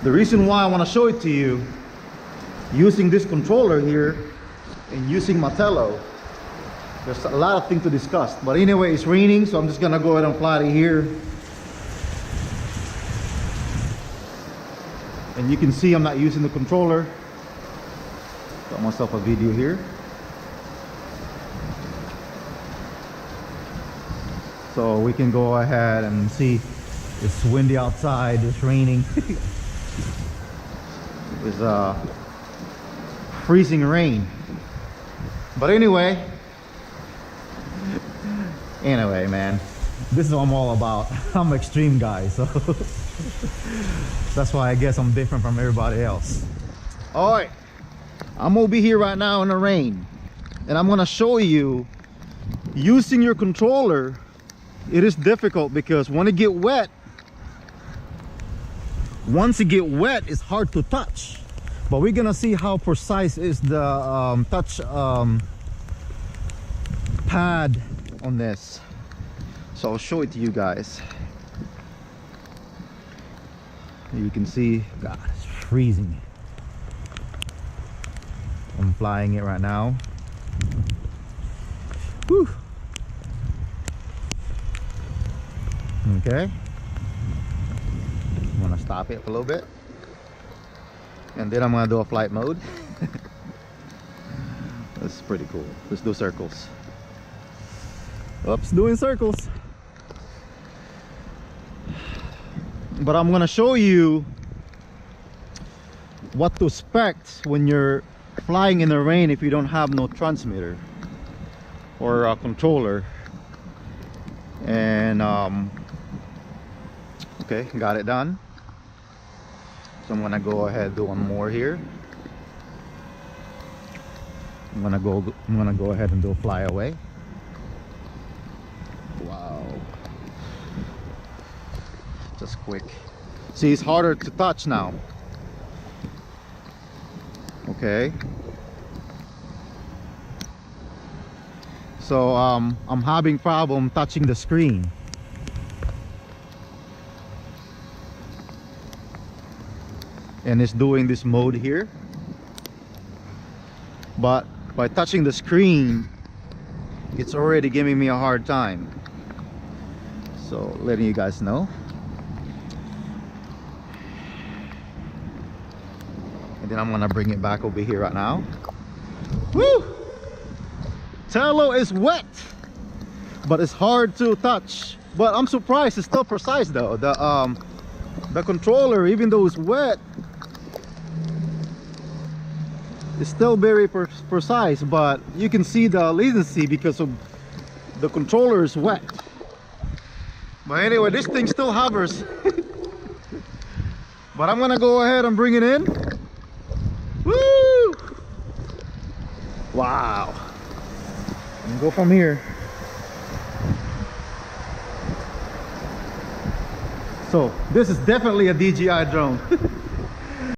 The reason why I want to show it to you, using this controller here and using my Tello, there's a lot of things to discuss. But anyway, it's raining, so I'm just gonna go ahead and fly it here. And you can see I'm not using the controller. Got myself a video here. So we can go ahead and see. It's windy outside, it's raining. It's freezing rain. But anyway, man, this is what I'm all about. I'm an extreme guy, so that's why I guess I'm different from everybody else. All right, I'm gonna be here right now in the rain, and I'm gonna show you using your controller. It is difficult because when it get wet, once it get wet, it's hard to touch. But we're gonna see how precise is the touch pad on this. So I'll show it to you guys. You can see, God, it's freezing. I'm flying it right now. Whew. Okay. I'm gonna stop it for a little bit. And then I'm gonna do a flight mode. That's pretty cool. Let's do circles. Oops, doing circles. But I'm gonna show you what to expect when you're flying in the rain if you don't have no transmitter or a controller. And okay, got it done. So I'm gonna go ahead and do one more here. I'm gonna go ahead and do a fly away. Wow. Just quick. See, it's harder to touch now. Okay. So I'm having problem touching the screen. And it's doing this mode here, but by touching the screen it's already giving me a hard time. So letting you guys know. And then I'm gonna bring it back over here right now. Woo! Tello is wet, but it's hard to touch. But I'm surprised it's still precise though. The controller, even though it's wet, it's still very precise, but you can see the latency because of the controller is wet. But anyway, this thing still hovers. But I'm gonna go ahead and bring it in. Woo! Wow. And go from here. So this is definitely a DJI drone.